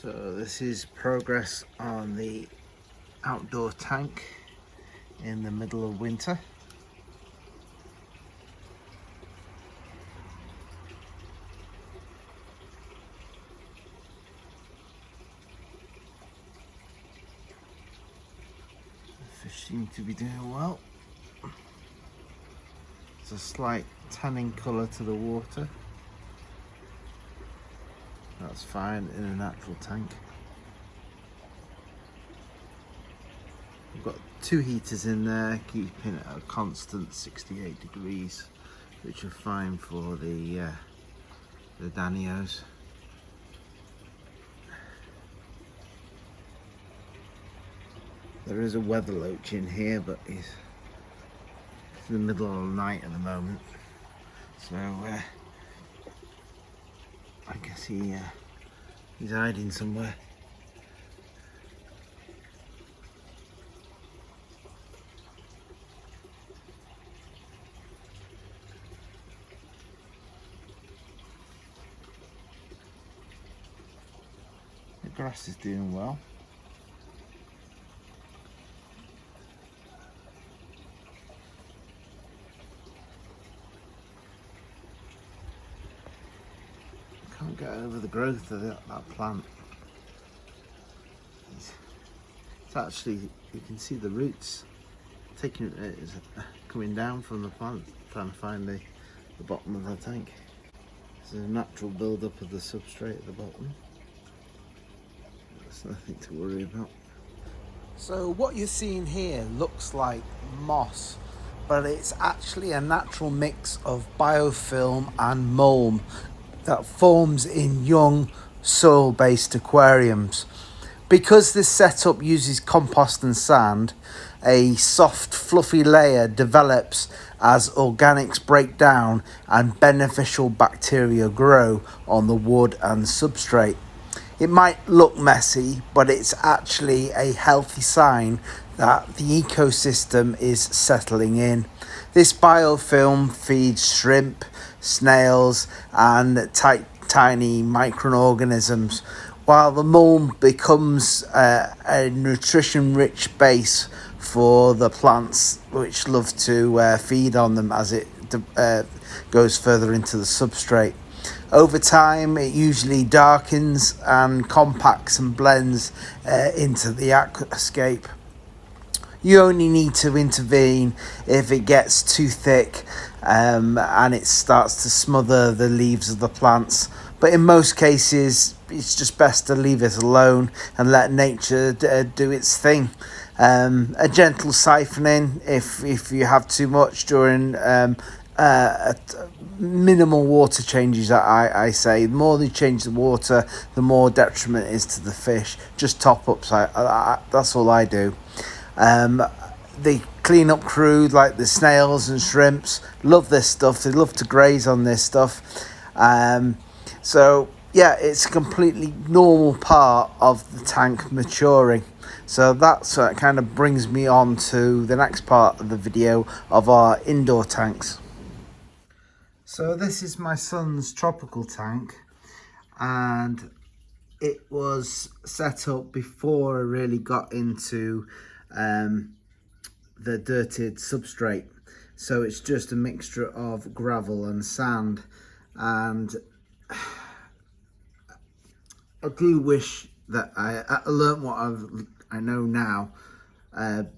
So this is progress on the outdoor tank in the middle of winter. The fish seem to be doing well. There's a slight tanning colour to the water. That's fine in a natural tank. We've got 2 heaters in there, keeping it at a constant 68 degrees, which are fine for the Danios. There is a weather loach in here, but it's in the middle of the night at the moment, so I guess he's hiding somewhere. The grass is doing well. Can't get over the growth of that plant. It's actually, you can see the roots coming down from the plant, trying to find the bottom of the tank. There's a natural buildup of the substrate at the bottom. There's nothing to worry about. So what you're seeing here looks like moss, but it's actually a natural mix of biofilm and mulm that forms in young soil-based aquariums. Because this setup uses compost and sand, a soft fluffy layer develops as organics break down and beneficial bacteria grow on the wood and substrate. It might look messy, but it's actually a healthy sign that the ecosystem is settling in. This biofilm feeds shrimp, snails and tiny microorganisms, while the mulm becomes a nutrition-rich base for the plants which love to feed on them as it goes further into the substrate. Over time, it usually darkens and compacts and blends into the aquascape. You only need to intervene if it gets too thick and it starts to smother the leaves of the plants. But in most cases, it's just best to leave it alone and let nature do its thing. A gentle siphoning if you have too much during minimal water changes. I say the more you change the water, the more detriment it is to the fish. Just top ups. That's all I do. The cleanup crew, like the snails and shrimps, love this stuff. They love to graze on this stuff. So yeah, it's a completely normal part of the tank maturing. So that's what kind of brings me on to the next part of the video of our indoor tanks. So this is my son's tropical tank, and it was set up before I really got into the dirted substrate. So it's just a mixture of gravel and sand, and I do wish that I learnt what I know now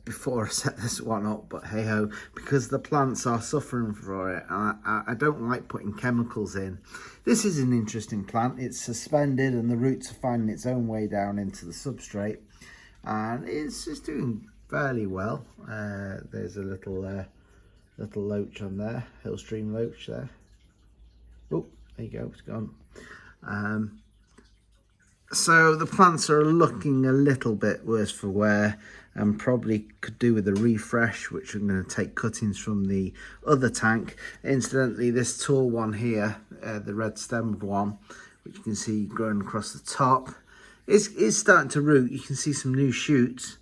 before I set this one up, but hey ho, because the plants are suffering for it, and I don't like putting chemicals in. This is an interesting plant. It's suspended and the roots are finding its own way down into the substrate, and it's just doing fairly well. There's a little loach on there, hillstream loach there. Oh, there you go, it's gone. So the plants are looking a little bit worse for wear, and probably could do with a refresh, which I'm going to take cuttings from the other tank. Incidentally, this tall one here, the red stemmed one, which you can see growing across the top, is starting to root. You can see some new shoots,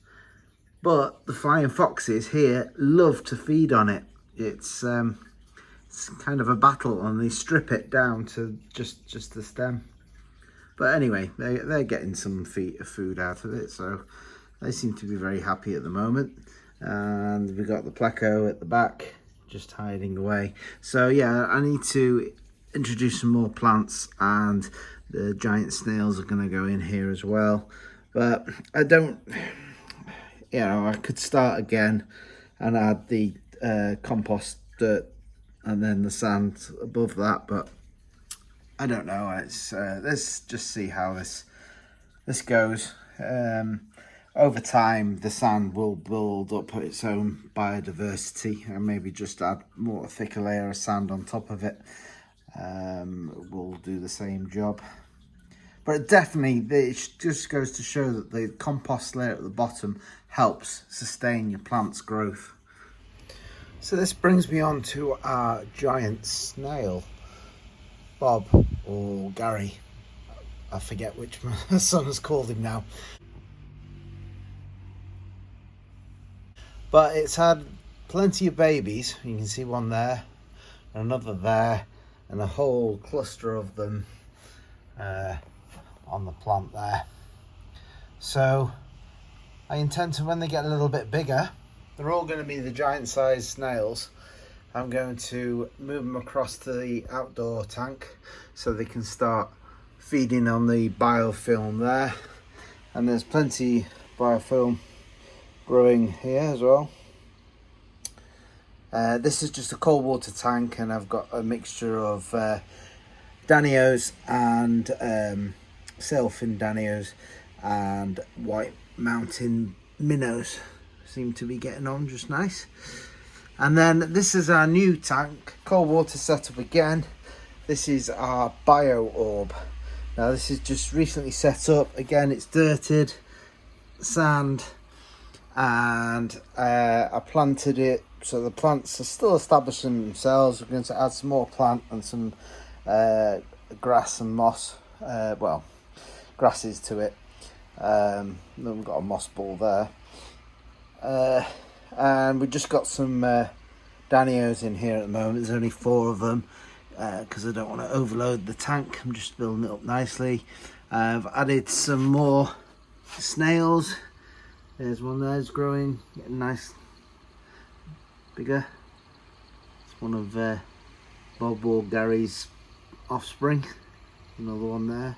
but the flying foxes here love to feed on it. It's kind of a battle, and they strip it down to just the stem. But anyway, they're getting some food out of it, so they seem to be very happy at the moment. And we've got the pleco at the back, just hiding away. So yeah, I need to introduce some more plants, and the giant snails are going to go in here as well. But I don't, you know, I could start again and add the compost dirt and then the sand above that, but I don't know. It's let's just see how this goes. Over time, the sand will build up its own biodiversity, and maybe just add more, a thicker layer of sand on top of it. Will do the same job. But definitely, it just goes to show that the compost layer at the bottom helps sustain your plant's growth. So this brings me on to our giant snail, Bob or Gary. I forget which my son has called him now. But it's had plenty of babies. You can see one there, another there, and a whole cluster of them on the plant there. So I intend to, when they get a little bit bigger, they're all going to be the giant sized snails. I'm going to move them across to the outdoor tank so they can start feeding on the biofilm there. And there's plenty biofilm growing here as well. This is just a cold water tank, and I've got a mixture of danios and sailfin danios and white mountain minnows. Seem to be getting on just nice. And then this is our new tank, cold water setup again. This is our bio orb. Now this is just recently set up. Again, it's dirted, sand, and I planted it, so the plants are still establishing themselves. We're going to add some more plant and some grass and moss, well, grasses to it. Then we've got a moss ball there. And we just got some danios in here at the moment. There's only 4 of them because I don't want to overload the tank. I'm just building it up nicely. I've added some more snails. There's one there, it's growing, getting nice, bigger. It's one of Bob or Gary's offspring. Another one there.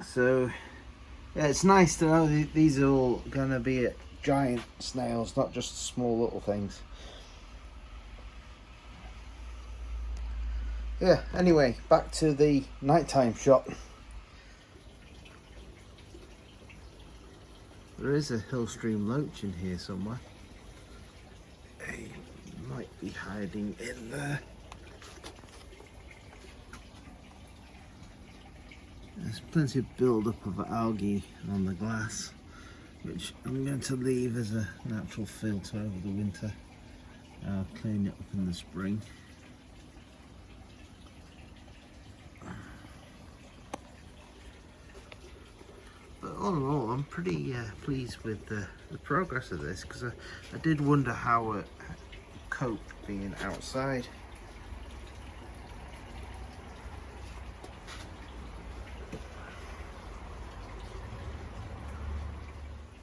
So yeah, it's nice to know these are all going to be giant snails, not just small little things. Yeah, anyway, back to the nighttime shot. There is a hill stream loach in here somewhere. He might be hiding in there. There's plenty of build-up of algae on the glass, which I'm going to leave as a natural filter over the winter. I'll clean it up in the spring. But all in all, I'm pretty pleased with the progress of this, because I did wonder how it coped being outside.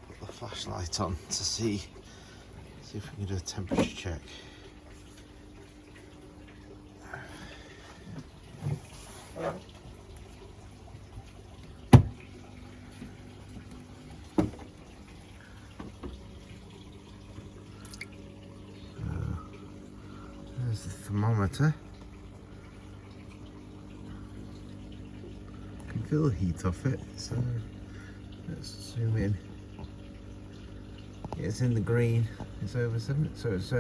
Put the flashlight on to see if we can do a temperature check. There's the thermometer. I can feel the heat off it, so let's zoom in. It's in the green. It's over 7, so it's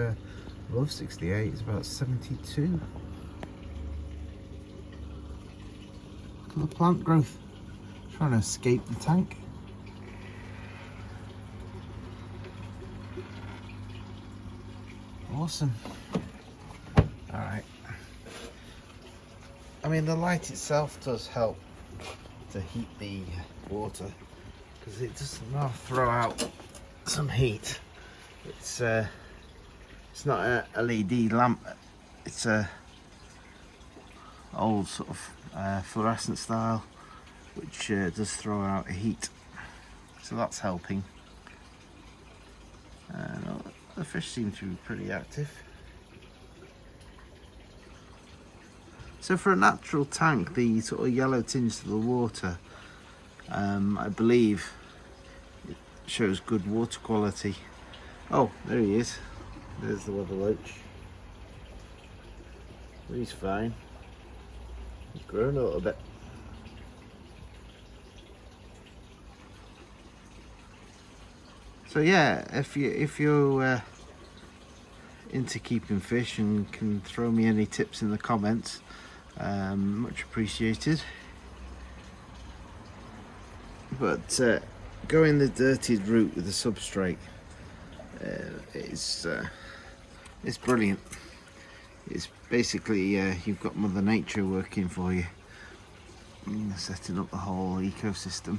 above 68. It's about 72. Look at the plant growth. Trying to escape the tank. Awesome. Alright. I mean, the light itself does help to heat the water, because it does now throw out some heat. It's not a LED lamp. It's a old sort of fluorescent style, which does throw out heat, so that's helping. The fish seem to be pretty active. So for a natural tank, the sort of yellow tinge to the water, I believe it shows good water quality. Oh, there he is. There's the weather loach. He's fine. He's grown a little bit. So yeah, if you're into keeping fish and can throw me any tips in the comments, much appreciated. But going the dirtied route with the substrate it's brilliant. It's basically you've got Mother Nature working for you, setting up the whole ecosystem.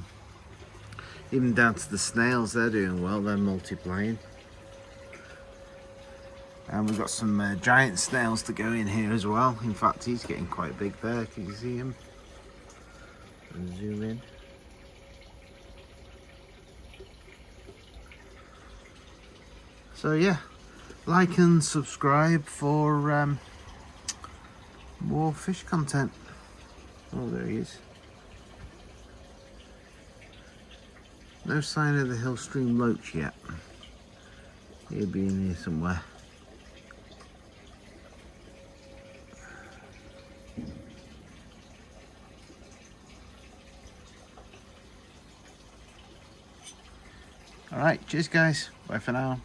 Even down to the snails, they're doing well, they're multiplying. And we've got some giant snails to go in here as well. In fact, he's getting quite big there. Can you see him? And zoom in. So yeah, like and subscribe for more fish content. Oh, there he is. No sign of the hill stream loach yet. He'll be in here somewhere. Alright, cheers guys. Bye for now.